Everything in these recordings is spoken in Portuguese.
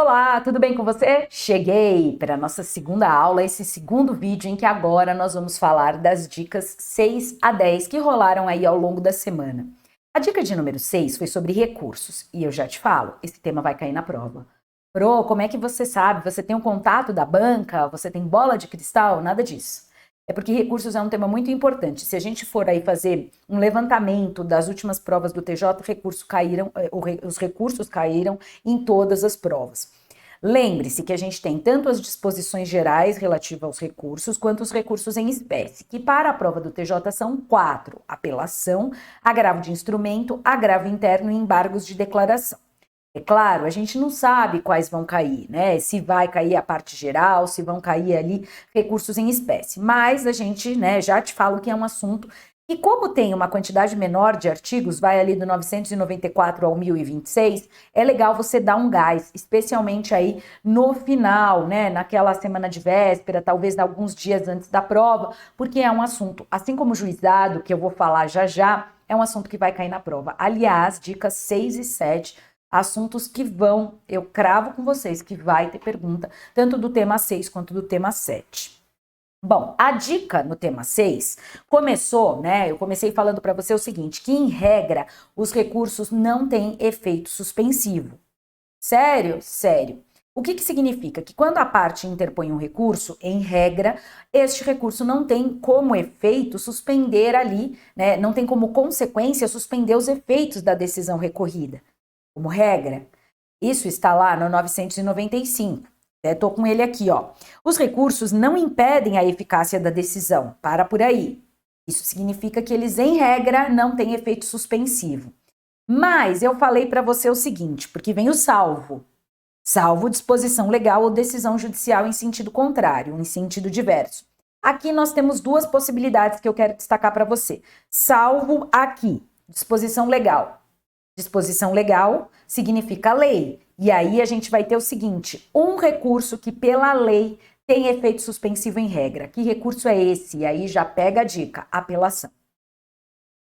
Olá, tudo bem com você? Cheguei para a nossa segunda aula, esse segundo vídeo em que agora nós vamos falar das dicas 6 a 10 que rolaram aí ao longo da semana. A dica de número 6 foi sobre recursos e eu já te falo, esse tema vai cair na prova. Pro, como é que você sabe? Você tem um contato da banca? Você tem bola de cristal? Nada disso. É porque recursos é um tema muito importante. Se a gente for aí fazer um levantamento das últimas provas do TJ, os recursos caíram em todas as provas. Lembre-se que a gente tem tanto as disposições gerais relativas aos recursos, quanto os recursos em espécie, que para a prova do TJ são 4: apelação, agravo de instrumento, agravo interno e embargos de declaração. É claro, a gente não sabe quais vão cair, né? Se vai cair a parte geral, se vão cair ali recursos em espécie. Mas a gente, né, já te falo que é um assunto e como tem uma quantidade menor de artigos, vai ali do 994 ao 1026, é legal você dar um gás, especialmente aí no final, né, naquela semana de véspera, talvez alguns dias antes da prova, porque é um assunto, assim como o juizado, que eu vou falar já já, é um assunto que vai cair na prova. Aliás, dicas 6 e 7, assuntos que eu cravo com vocês que vai ter pergunta, tanto do tema 6 quanto do tema 7. Bom, a dica no tema 6 começou, né? Eu comecei falando para você o seguinte, que em regra os recursos não têm efeito suspensivo. Sério? Sério. O que significa? Que quando a parte interpõe um recurso, em regra, este recurso não tem como efeito suspender ali, né? Não tem como consequência suspender os efeitos da decisão recorrida. Como regra, isso está lá no 995. Estou com ele aqui, ó. Os recursos não impedem a eficácia da decisão. Para por aí. Isso significa que eles, em regra, não têm efeito suspensivo. Mas eu falei para você o seguinte, porque vem o salvo. Salvo disposição legal ou decisão judicial em sentido contrário, em sentido diverso. Aqui nós temos duas possibilidades que eu quero destacar para você. Salvo aqui, disposição legal. Disposição legal significa lei. E aí a gente vai ter o seguinte, um recurso que pela lei tem efeito suspensivo em regra. Que recurso é esse? E aí já pega a dica, apelação.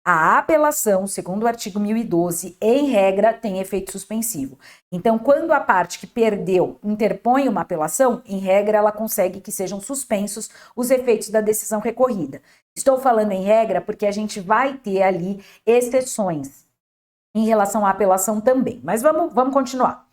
A apelação, segundo o artigo 1012, em regra, tem efeito suspensivo. Então, quando a parte que perdeu interpõe uma apelação, em regra, ela consegue que sejam suspensos os efeitos da decisão recorrida. Estou falando em regra porque a gente vai ter ali exceções em relação à apelação também. Mas vamos continuar.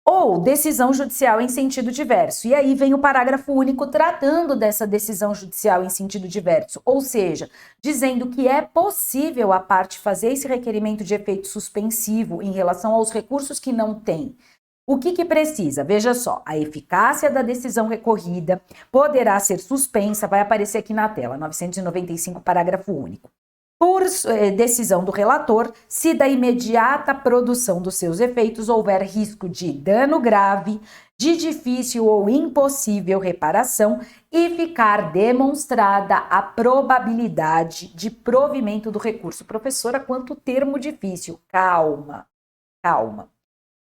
Ou decisão judicial em sentido diverso. E aí vem o parágrafo único tratando dessa decisão judicial em sentido diverso, ou seja, dizendo que é possível a parte fazer esse requerimento de efeito suspensivo em relação aos recursos que não tem. O que precisa? Veja só, a eficácia da decisão recorrida poderá ser suspensa, vai aparecer aqui na tela, 995, parágrafo único. Por decisão do relator, se da imediata produção dos seus efeitos houver risco de dano grave, de difícil ou impossível reparação e ficar demonstrada a probabilidade de provimento do recurso. Professora, quanto termo difícil. Calma, calma.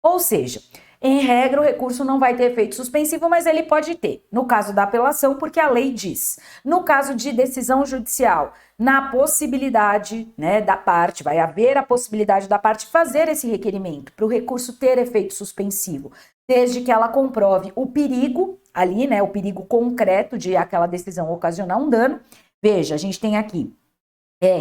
Ou seja, em regra, o recurso não vai ter efeito suspensivo, mas ele pode ter. No caso da apelação, porque a lei diz. No caso de decisão judicial, na possibilidade, né, da parte, vai haver a possibilidade da parte fazer esse requerimento para o recurso ter efeito suspensivo, desde que ela comprove o perigo ali, né, o perigo concreto de aquela decisão ocasionar um dano. Veja, a gente tem aqui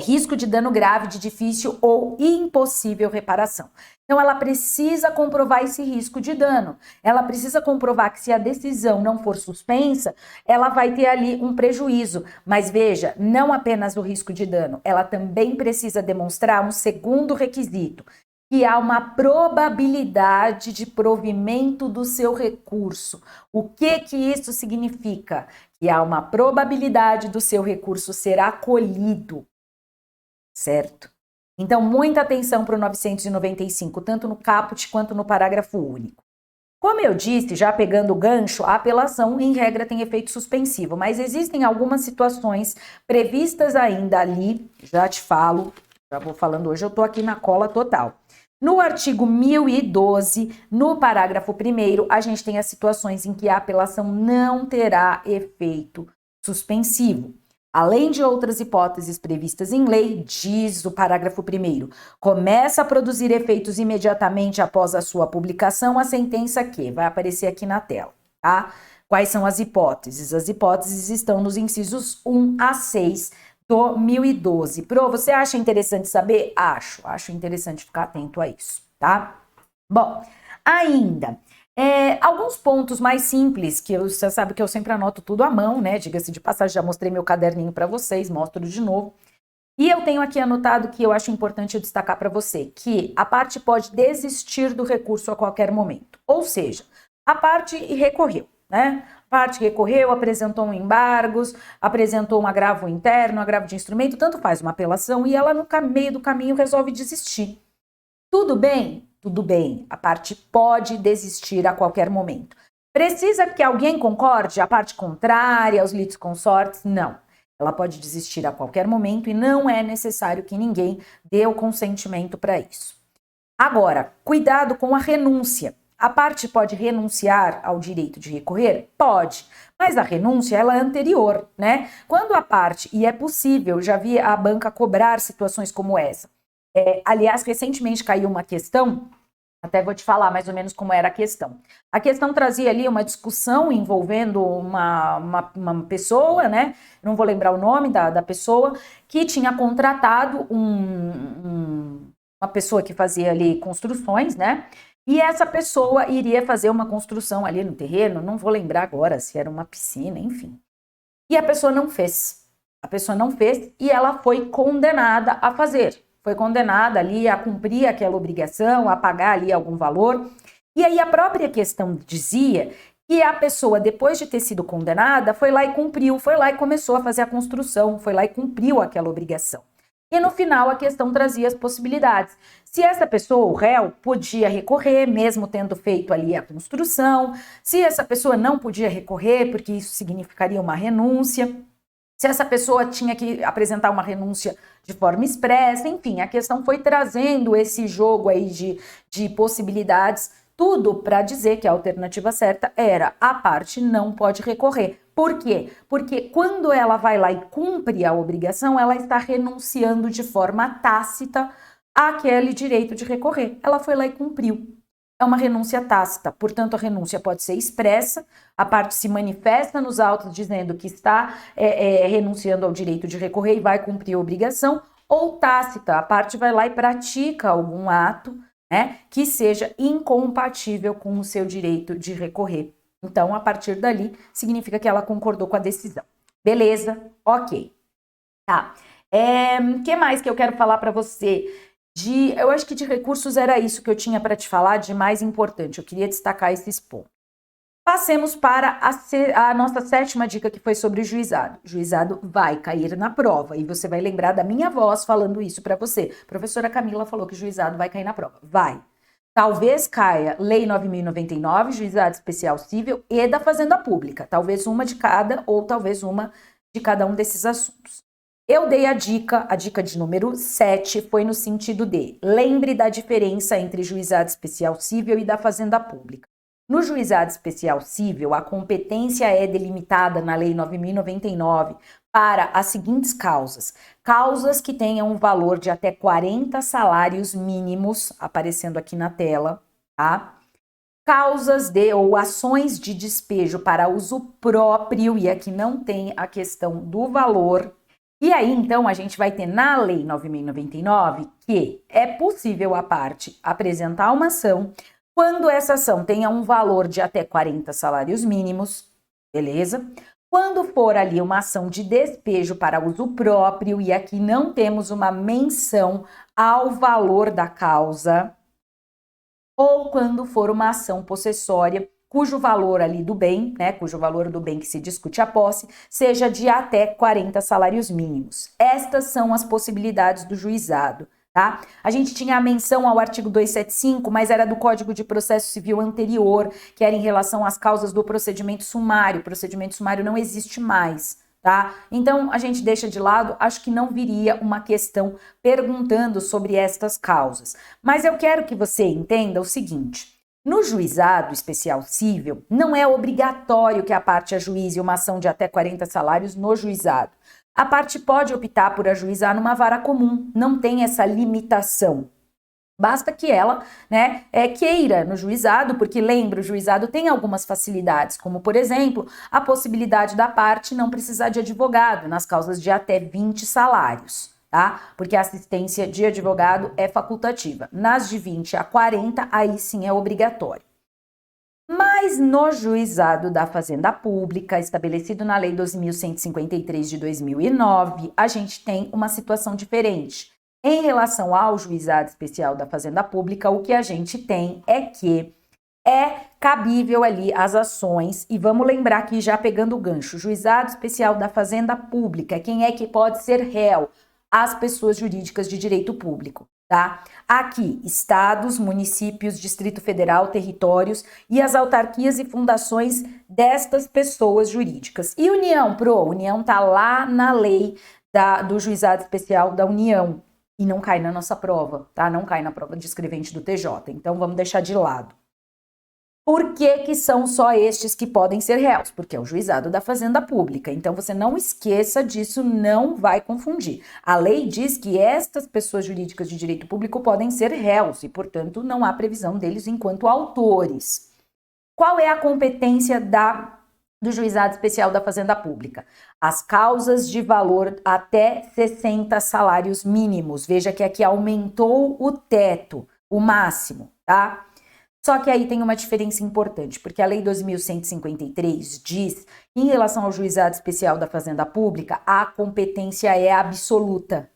risco de dano grave, de difícil ou impossível reparação. Então, ela precisa comprovar esse risco de dano. Ela precisa comprovar que se a decisão não for suspensa, ela vai ter ali um prejuízo. Mas veja, não apenas o risco de dano, ela também precisa demonstrar um segundo requisito, que há uma probabilidade de provimento do seu recurso. O que isso significa? Que há uma probabilidade do seu recurso ser acolhido. Certo? Então, muita atenção para o 995, tanto no caput quanto no parágrafo único. Como eu disse, já pegando o gancho, a apelação, em regra, tem efeito suspensivo, mas existem algumas situações previstas ainda ali, já te falo, já vou falando hoje, eu estou aqui na cola total. No artigo 1012, no parágrafo 1º, a gente tem as situações em que a apelação não terá efeito suspensivo. além de outras hipóteses previstas em lei, diz o parágrafo 1º, começa a produzir efeitos imediatamente após a sua publicação a sentença que vai aparecer aqui na tela, tá? Quais são as hipóteses? As hipóteses estão nos incisos 1 a 6 do 1012. Pro, você acha interessante saber? Acho interessante ficar atento a isso, tá? Bom, ainda, alguns pontos mais simples, que você sabe que eu sempre anoto tudo à mão, né? Diga-se de passagem, já mostrei meu caderninho para vocês, mostro de novo. E eu tenho aqui anotado que eu acho importante eu destacar para você, que a parte pode desistir do recurso a qualquer momento. Ou seja, a parte recorreu, né? A parte recorreu, apresentou um embargos, apresentou um agravo interno, um agravo de instrumento, tanto faz uma apelação, e ela no meio do caminho resolve desistir. Tudo bem? Tudo bem. A parte pode desistir a qualquer momento. Precisa que alguém concorde? A parte contrária aos litisconsortes? Não. Ela pode desistir a qualquer momento e não é necessário que ninguém dê o consentimento para isso. Agora, cuidado com a renúncia. A parte pode renunciar ao direito de recorrer? Pode, mas a renúncia ela é anterior, né? Quando a parte, e é possível, já vi a banca cobrar situações como essa. Aliás, recentemente caiu uma questão, até vou te falar mais ou menos como era a questão. A questão trazia ali uma discussão envolvendo uma pessoa, né? Não vou lembrar o nome da pessoa, que tinha contratado uma pessoa que fazia ali construções, né? E essa pessoa iria fazer uma construção ali no terreno, não vou lembrar agora se era uma piscina, enfim. E a pessoa não fez. A pessoa não fez e ela foi condenada a fazer. Foi condenada ali a cumprir aquela obrigação, a pagar ali algum valor. E aí a própria questão dizia que a pessoa, depois de ter sido condenada, foi lá e cumpriu, foi lá e começou a fazer a construção, foi lá e cumpriu aquela obrigação. E no final a questão trazia as possibilidades. Se essa pessoa, o réu, podia recorrer, mesmo tendo feito ali a construção, se essa pessoa não podia recorrer, porque isso significaria uma renúncia, se essa pessoa tinha que apresentar uma renúncia de forma expressa, enfim, a questão foi trazendo esse jogo aí de possibilidades, tudo para dizer que a alternativa certa era a parte não pode recorrer. Por quê? Porque quando ela vai lá e cumpre a obrigação, ela está renunciando de forma tácita àquele direito de recorrer. Ela foi lá e cumpriu. É uma renúncia tácita, portanto a renúncia pode ser expressa, a parte se manifesta nos autos dizendo que está renunciando ao direito de recorrer e vai cumprir a obrigação, ou tácita, a parte vai lá e pratica algum ato, né, que seja incompatível com o seu direito de recorrer. Então, a partir dali, significa que ela concordou com a decisão. Beleza? Ok. Tá. Que mais que eu quero falar para você? Eu acho que de recursos era isso que eu tinha para te falar de mais importante. Eu queria destacar esses pontos. Passemos para a nossa 7ª dica, que foi sobre o juizado. O juizado vai cair na prova. E você vai lembrar da minha voz falando isso para você. A professora Camila falou que o juizado vai cair na prova. Vai. Talvez caia Lei 9.099, Juizado Especial Cível e da Fazenda Pública. Talvez uma de cada ou talvez uma de cada um desses assuntos. Eu dei a dica de número 7 foi no sentido de lembre da diferença entre Juizado Especial Cível e da Fazenda Pública. No Juizado Especial Cível, a competência é delimitada na Lei 9.099 para as seguintes causas. Causas que tenham um valor de até 40 salários mínimos, aparecendo aqui na tela, tá? Causas ou ações de despejo para uso próprio, e aqui não tem a questão do valor. E aí, então, a gente vai ter na Lei 9.099 que é possível a parte apresentar uma ação quando essa ação tenha um valor de até 40 salários mínimos, beleza? Quando for ali uma ação de despejo para uso próprio, e aqui não temos uma menção ao valor da causa, ou quando for uma ação possessória, cujo valor ali do bem, né, cujo valor do bem que se discute a posse, seja de até 40 salários mínimos. Estas são as possibilidades do juizado. Tá? A gente tinha a menção ao artigo 275, mas era do Código de Processo Civil anterior, que era em relação às causas do procedimento sumário. O procedimento sumário não existe mais, tá? Então, a gente deixa de lado, acho que não viria uma questão perguntando sobre estas causas. Mas eu quero que você entenda o seguinte: no juizado especial cível, não é obrigatório que a parte ajuize uma ação de até 40 salários no juizado. A parte pode optar por ajuizar numa vara comum, não tem essa limitação. Basta que ela, queira no juizado, porque lembra, o juizado tem algumas facilidades, como, por exemplo, a possibilidade da parte não precisar de advogado nas causas de até 20 salários, tá? Porque a assistência de advogado é facultativa. Nas de 20 a 40, aí sim é obrigatório. Mas no juizado da Fazenda Pública, estabelecido na Lei 12.153 de 2009, a gente tem uma situação diferente. Em relação ao juizado especial da Fazenda Pública, o que a gente tem é que é cabível ali as ações, e vamos lembrar aqui já pegando o gancho, juizado especial da Fazenda Pública, quem é que pode ser réu? As pessoas jurídicas de direito público, tá? Aqui, estados, municípios, Distrito Federal, territórios e as autarquias e fundações destas pessoas jurídicas. E União, União tá lá na lei do juizado especial da União. E não cai na nossa prova, tá? Não cai na prova de escrevente do TJ. Então, vamos deixar de lado. Por que são só estes que podem ser réus? Porque é o juizado da Fazenda Pública. Então, você não esqueça disso, não vai confundir. A lei diz que estas pessoas jurídicas de direito público podem ser réus e, portanto, não há previsão deles enquanto autores. Qual é a competência do juizado especial da Fazenda Pública? As causas de valor até 60 salários mínimos. Veja que aqui aumentou o teto, o máximo, tá? Só que aí tem uma diferença importante, porque a Lei 2.153 diz que em relação ao juizado especial da Fazenda Pública, a competência é absoluta.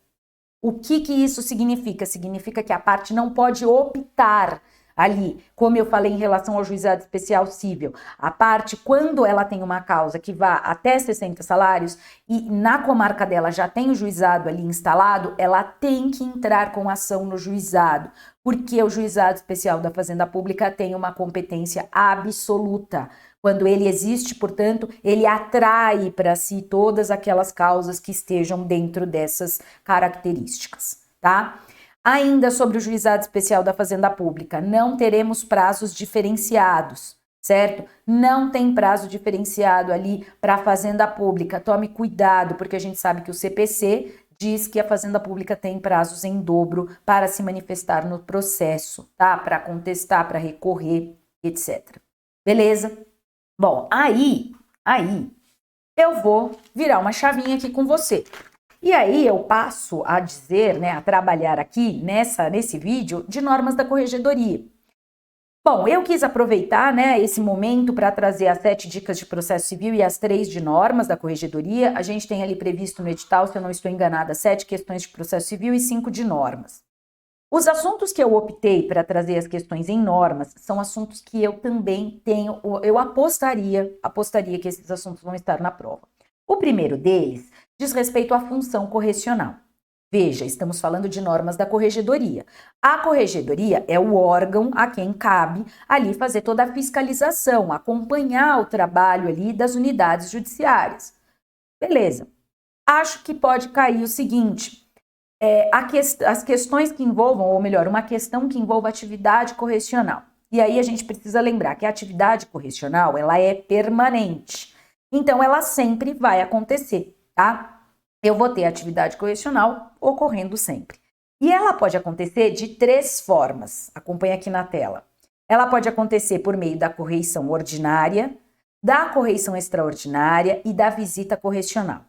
O que isso significa? Significa que a parte não pode optar ali, como eu falei em relação ao juizado especial civil, a parte, quando ela tem uma causa que vá até 60 salários e na comarca dela já tem o juizado ali instalado, ela tem que entrar com ação no juizado, porque o juizado especial da Fazenda Pública tem uma competência absoluta. Quando ele existe, portanto, ele atrai para si todas aquelas causas que estejam dentro dessas características, tá? Ainda sobre o juizado especial da Fazenda Pública, não teremos prazos diferenciados, certo? Não tem prazo diferenciado ali para a Fazenda Pública. Tome cuidado, porque a gente sabe que o CPC diz que a Fazenda Pública tem prazos em dobro para se manifestar no processo, tá? Para contestar, para recorrer, etc. Beleza? Bom, aí eu vou virar uma chavinha aqui com você. E aí eu passo a dizer, a trabalhar aqui nesse vídeo de normas da corregedoria. Bom, eu quis aproveitar, esse momento para trazer as 7 dicas de processo civil e as 3 de normas da corregedoria. A gente tem ali previsto no edital, se eu não estou enganada, 7 questões de processo civil e 5 de normas. Os assuntos que eu optei para trazer as questões em normas são assuntos que eu também tenho, eu apostaria que esses assuntos vão estar na prova. O primeiro deles diz respeito à função correcional. Veja, estamos falando de normas da corregedoria. A corregedoria é o órgão a quem cabe ali fazer toda a fiscalização, acompanhar o trabalho ali das unidades judiciárias. Beleza. Acho que pode cair o seguinte, as questões que envolvam, ou melhor, uma questão que envolva atividade correcional. E aí a gente precisa lembrar que a atividade correcional, ela é permanente. Então, ela sempre vai acontecer, tá? Eu vou ter atividade correcional ocorrendo sempre. E ela pode acontecer de 3 formas. Acompanha aqui na tela. Ela pode acontecer por meio da correição ordinária, da correição extraordinária e da visita correcional.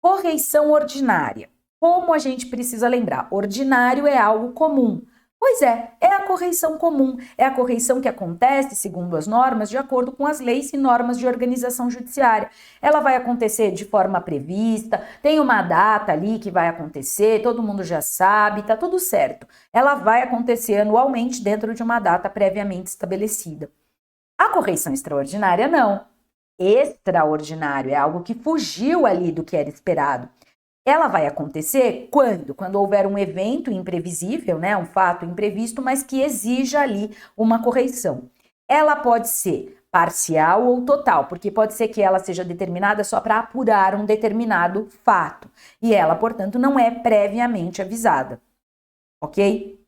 Correição ordinária. Como a gente precisa lembrar? Ordinário é algo comum. Pois é a correição comum, é a correição que acontece, segundo as normas, de acordo com as leis e normas de organização judiciária. Ela vai acontecer de forma prevista, tem uma data ali que vai acontecer, todo mundo já sabe, tá tudo certo. Ela vai acontecer anualmente dentro de uma data previamente estabelecida. A correição extraordinária não. Extraordinário é algo que fugiu ali do que era esperado. Ela vai acontecer quando? Quando houver um evento imprevisível, um fato imprevisto, mas que exija ali uma correição. Ela pode ser parcial ou total, porque pode ser que ela seja determinada só para apurar um determinado fato. E ela, portanto, não é previamente avisada. Ok?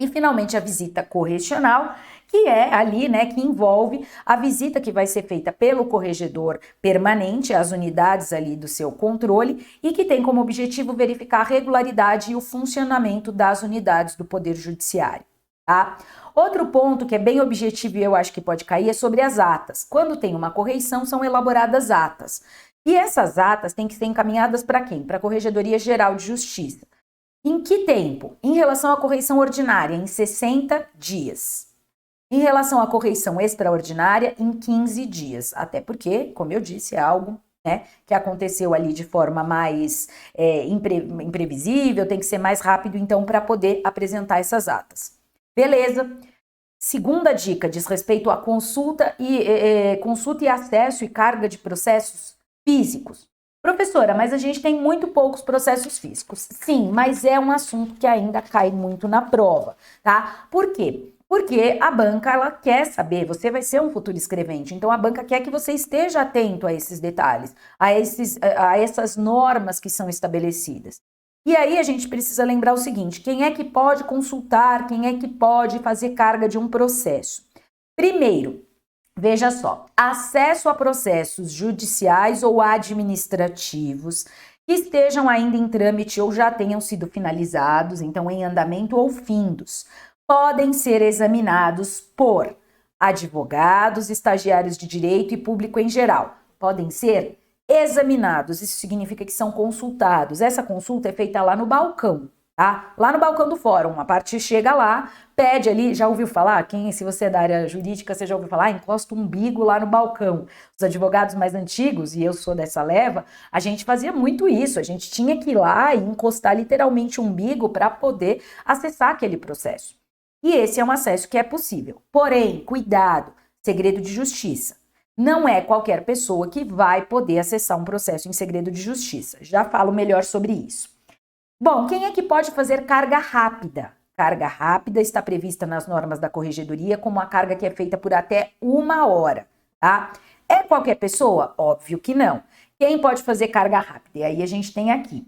E finalmente a visita correcional, que é ali, né, que envolve a visita que vai ser feita pelo corregedor permanente às unidades ali do seu controle e que tem como objetivo verificar a regularidade e o funcionamento das unidades do Poder Judiciário, tá? Outro ponto que é bem objetivo e eu acho que pode cair é sobre as atas. Quando tem uma correição, são elaboradas atas. E essas atas têm que ser encaminhadas para quem? Para a Corregedoria Geral de Justiça. Em que tempo? Em relação à correição ordinária, em 60 dias. Em relação à correição extraordinária, em 15 dias. Até porque, como eu disse, é algo, né, que aconteceu ali de forma mais imprevisível, tem que ser mais rápido, então, para poder apresentar essas atas. Beleza? Segunda dica diz respeito à consulta e acesso e carga de processos físicos. Professora, mas a gente tem muito poucos processos físicos. Sim, mas é um assunto que ainda cai muito na prova, tá? Por quê? Porque a banca, ela quer saber, você vai ser um futuro escrevente, então a banca quer que você esteja atento a esses detalhes, a essas normas que são estabelecidas. E aí a gente precisa lembrar o seguinte, quem é que pode consultar, quem é que pode fazer carga de um processo? Primeiro, veja só, acesso a processos judiciais ou administrativos que estejam ainda em trâmite ou já tenham sido finalizados, então em andamento ou findos, podem ser examinados por advogados, estagiários de direito e público em geral. Podem ser examinados, isso significa que são consultados. Essa consulta é feita lá no balcão, tá? Lá no balcão do fórum, a parte chega lá, pede ali, já ouviu falar? Se você é da área jurídica, você já ouviu falar? Encosta o umbigo lá no balcão. Os advogados mais antigos, e eu sou dessa leva, a gente fazia muito isso, a gente tinha que ir lá e encostar literalmente o umbigo para poder acessar aquele processo. E esse é um acesso que é possível. Porém, cuidado, segredo de justiça. Não é qualquer pessoa que vai poder acessar um processo em segredo de justiça. Já falo melhor sobre isso. Bom, quem é que pode fazer carga rápida? Carga rápida está prevista nas normas da Corregedoria como a carga que é feita por até 1 hora, tá? É qualquer pessoa? Óbvio que não. Quem pode fazer carga rápida? E aí a gente tem aqui.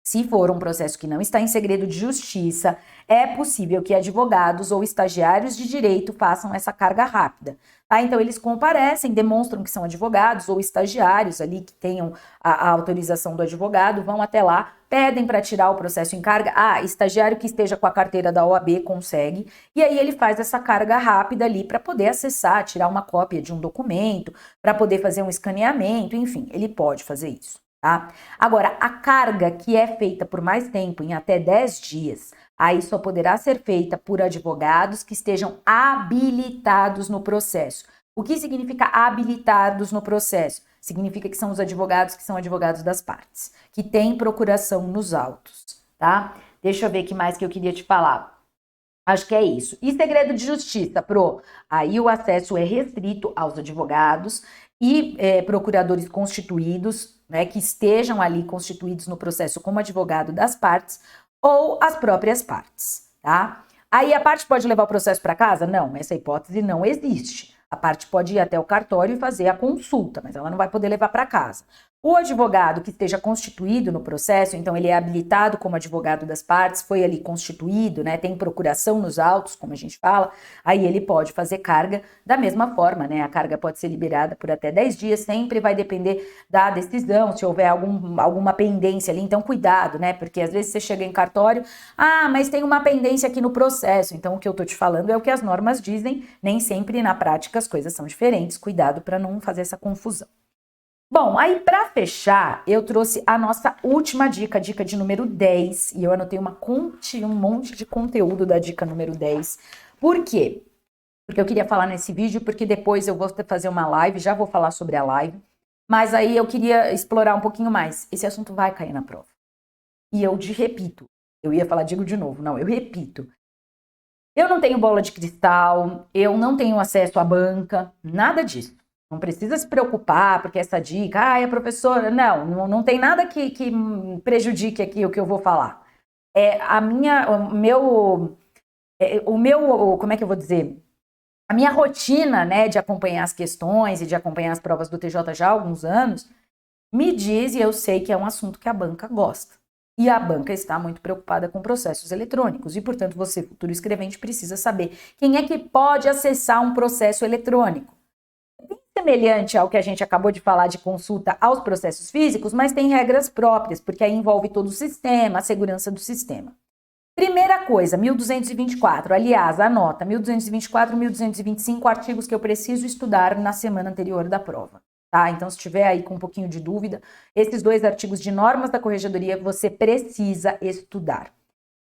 Se for um processo que não está em segredo de justiça, é possível que advogados ou estagiários de direito façam essa carga rápida. Tá? Então, eles comparecem, demonstram que são advogados ou estagiários ali que tenham a autorização do advogado, vão até lá, pedem para tirar o processo em carga. Estagiário que esteja com a carteira da OAB consegue, e aí ele faz essa carga rápida ali para poder acessar, tirar uma cópia de um documento, para poder fazer um escaneamento, enfim, ele pode fazer isso. Tá? Agora, a carga que é feita por mais tempo, em até 10 dias, aí só poderá ser feita por advogados que estejam habilitados no processo. O que significa habilitados no processo? Significa que são os advogados que são advogados das partes, que têm procuração nos autos, tá? Deixa eu ver o que mais que eu queria te falar. Acho que é isso. E segredo de justiça, aí o acesso é restrito aos advogados e procuradores constituídos, né, que estejam ali constituídos no processo como advogado das partes ou as próprias partes, tá? Aí a parte pode levar o processo para casa? Não, essa hipótese não existe. A parte pode ir até o cartório e fazer a consulta, mas ela não vai poder levar para casa. O advogado que esteja constituído no processo, então ele é habilitado como advogado das partes, foi ali constituído, né, tem procuração nos autos, como a gente fala, aí ele pode fazer carga da mesma forma, né, a carga pode ser liberada por até 10 dias, sempre vai depender da decisão, se houver alguma pendência ali, então cuidado, né, porque às vezes você chega em cartório, mas tem uma pendência aqui no processo, então o que eu tô te falando é o que as normas dizem, nem sempre na prática as coisas são diferentes, cuidado para não fazer essa confusão. Bom, aí para fechar, eu trouxe a nossa última dica, a dica de número 10, e eu anotei um monte de conteúdo da dica número 10. Por quê? Porque eu queria falar nesse vídeo, porque depois eu vou fazer uma live, já vou falar sobre a live, mas aí eu queria explorar um pouquinho mais. Esse assunto vai cair na prova. E eu repito, eu ia falar, digo de novo, não, eu repito. Eu não tenho bola de cristal, eu não tenho acesso à banca, nada disso. Não precisa se preocupar, porque essa dica, a professora, não tem nada que prejudique aqui o que eu vou falar. Como é que eu vou dizer? A minha rotina, né, de acompanhar as questões e de acompanhar as provas do TJ já há alguns anos, me diz, e eu sei que é um assunto que a banca gosta. E a banca está muito preocupada com processos eletrônicos e, portanto, você, futuro escrevente, precisa saber quem é que pode acessar um processo eletrônico. Semelhante ao que a gente acabou de falar de consulta aos processos físicos, mas tem regras próprias, porque aí envolve todo o sistema, a segurança do sistema. Primeira coisa, 1224, aliás, anota, 1224 e 1225, artigos que eu preciso estudar na semana anterior da prova, tá? Então, se tiver aí com um pouquinho de dúvida, esses 2 artigos de normas da corregedoria você precisa estudar.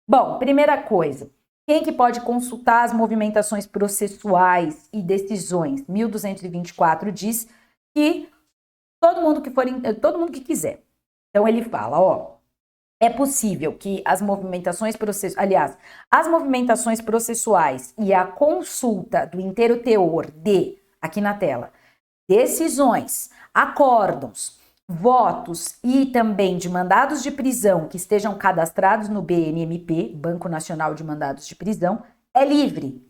Bom, primeira coisa, quem que pode consultar as movimentações processuais e decisões? 1224 diz que todo mundo que quiser. Então, ele fala, ó, é possível que as movimentações processuais e a consulta do inteiro teor de, aqui na tela, decisões, acórdãos, votos e também de mandados de prisão que estejam cadastrados no BNMP, Banco Nacional de Mandados de Prisão, é livre.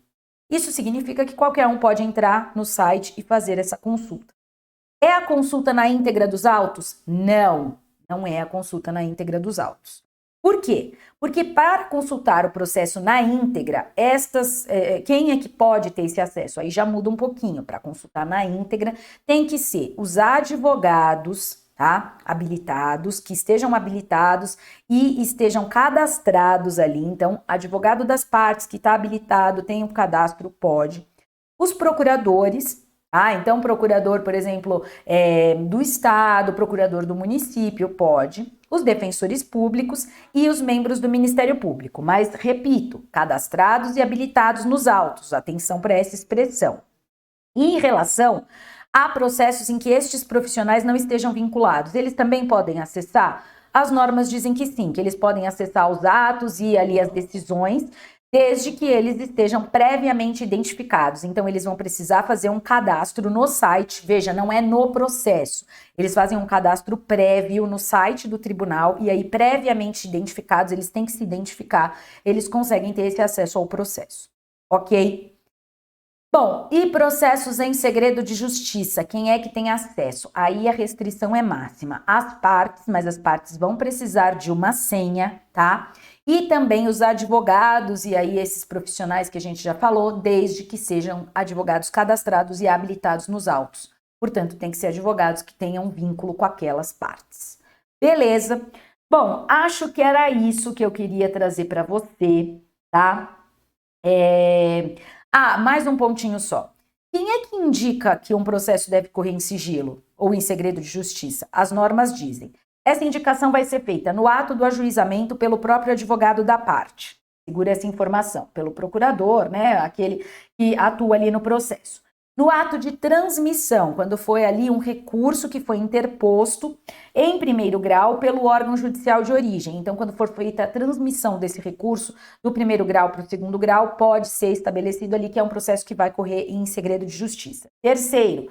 Isso significa que qualquer um pode entrar no site e fazer essa consulta. É a consulta na íntegra dos autos? Não. Não é a consulta na íntegra dos autos. Por quê? Porque para consultar o processo na íntegra, quem é que pode ter esse acesso? Aí já muda um pouquinho. Para consultar na íntegra, tem que ser os advogados, tá? Habilitados, que estejam habilitados e estejam cadastrados ali. Então, advogado das partes que está habilitado, tem um cadastro, pode. Os procuradores. Então, procurador, por exemplo, do estado, procurador do município, pode. Os defensores públicos e os membros do Ministério Público. Mas, repito, cadastrados e habilitados nos autos. Atenção para essa expressão. E em relação a processos em que estes profissionais não estejam vinculados, eles também podem acessar? As normas dizem que sim, que eles podem acessar os atos e ali as decisões, desde que eles estejam previamente identificados. Então, eles vão precisar fazer um cadastro no site. Veja, não é no processo. Eles fazem um cadastro prévio no site do tribunal e aí, previamente identificados, eles têm que se identificar. Eles conseguem ter esse acesso ao processo. Ok? Bom, e processos em segredo de justiça? Quem é que tem acesso? Aí a restrição é máxima. As partes, mas as partes vão precisar de uma senha, tá? E também os advogados, e aí esses profissionais que a gente já falou, desde que sejam advogados cadastrados e habilitados nos autos. Portanto, tem que ser advogados que tenham vínculo com aquelas partes. Beleza? Bom, acho que era isso que eu queria trazer para você, tá? Mais um pontinho só. Quem é que indica que um processo deve correr em sigilo ou em segredo de justiça? As normas dizem. Essa indicação vai ser feita no ato do ajuizamento pelo próprio advogado da parte. Segura essa informação, pelo procurador, né, aquele que atua ali no processo. No ato de transmissão, quando foi ali um recurso que foi interposto em primeiro grau pelo órgão judicial de origem. Então, quando for feita a transmissão desse recurso do primeiro grau para o segundo grau, pode ser estabelecido ali que é um processo que vai correr em segredo de justiça. Terceiro,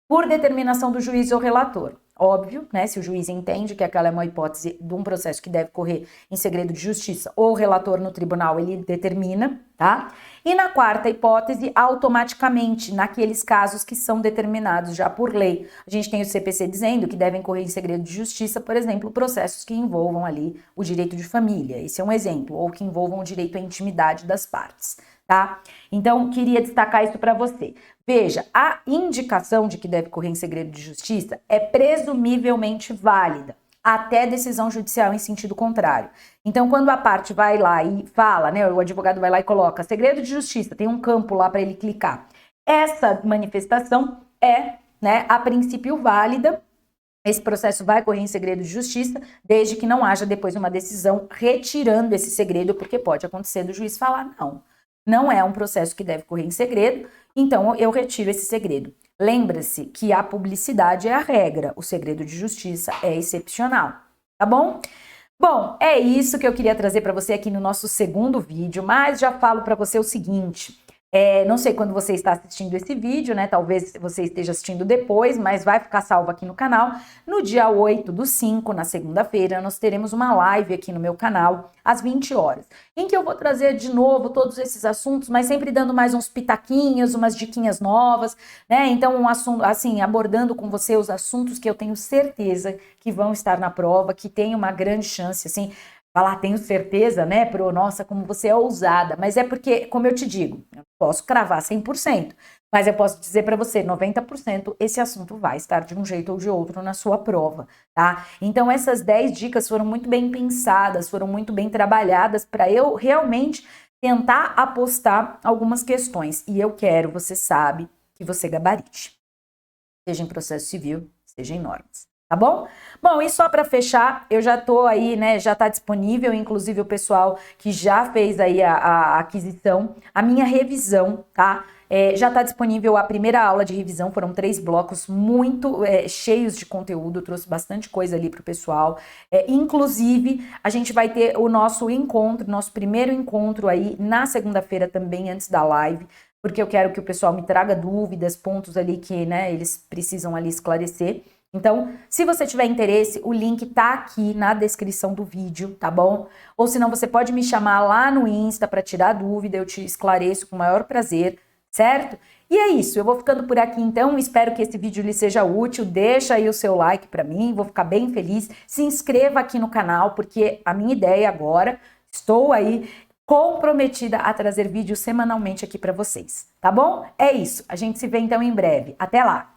por determinação do juiz ou relator. Óbvio, né, se o juiz entende que aquela é uma hipótese de um processo que deve correr em segredo de justiça ou o relator no tribunal, ele determina, tá? E na quarta hipótese, automaticamente, naqueles casos que são determinados já por lei. A gente tem o CPC dizendo que devem correr em segredo de justiça, por exemplo, processos que envolvam ali o direito de família, esse é um exemplo, ou que envolvam o direito à intimidade das partes. Tá? Então, queria destacar isso para você. Veja, a indicação de que deve correr em segredo de justiça é presumivelmente válida, até decisão judicial em sentido contrário. Então, quando a parte vai lá e fala, né, o advogado vai lá e coloca segredo de justiça, tem um campo lá para ele clicar. Essa manifestação é, né, a princípio válida. Esse processo vai correr em segredo de justiça, desde que não haja depois uma decisão retirando esse segredo, porque pode acontecer do juiz falar não é um processo que deve correr em segredo, então eu retiro esse segredo. Lembra-se que a publicidade é a regra, o segredo de justiça é excepcional, tá bom? Bom, é isso que eu queria trazer para você aqui no nosso segundo vídeo, mas já falo para você o seguinte, Não sei quando você está assistindo esse vídeo, né? Talvez você esteja assistindo depois, mas vai ficar salvo aqui no canal. No dia 8/5, na segunda-feira, nós teremos uma live aqui no meu canal, às 20 horas, em que eu vou trazer de novo todos esses assuntos, mas sempre dando mais uns pitaquinhos, umas diquinhas novas, né? Então, um assunto, assim, abordando com você os assuntos que eu tenho certeza que vão estar na prova, que tem uma grande chance, assim, falar, tenho certeza, né, nossa, como você é ousada, mas é porque, como eu te digo, eu não posso cravar 100%, mas eu posso dizer para você, 90% esse assunto vai estar de um jeito ou de outro na sua prova, tá? Então essas 10 dicas foram muito bem pensadas, foram muito bem trabalhadas para eu realmente tentar apostar algumas questões, e eu quero, você sabe, que você gabarite, seja em processo civil, seja em normas. Tá bom? Bom, e só para fechar, eu já tô aí, né, já tá disponível, inclusive o pessoal que já fez aí a aquisição, a minha revisão, tá? Já tá disponível a primeira aula de revisão, foram 3 blocos muito cheios de conteúdo, trouxe bastante coisa ali pro pessoal. Inclusive, a gente vai ter o nosso encontro, nosso primeiro encontro aí na segunda-feira também, antes da live, porque eu quero que o pessoal me traga dúvidas, pontos ali que, né, eles precisam ali esclarecer. Então, se você tiver interesse, o link tá aqui na descrição do vídeo, tá bom? Ou senão você pode me chamar lá no Insta para tirar dúvida, eu te esclareço com o maior prazer, certo? E é isso, eu vou ficando por aqui então, espero que esse vídeo lhe seja útil, deixa aí o seu like para mim, vou ficar bem feliz, se inscreva aqui no canal, porque a minha ideia agora, estou aí comprometida a trazer vídeos semanalmente aqui para vocês, tá bom? É isso, a gente se vê então em breve, até lá!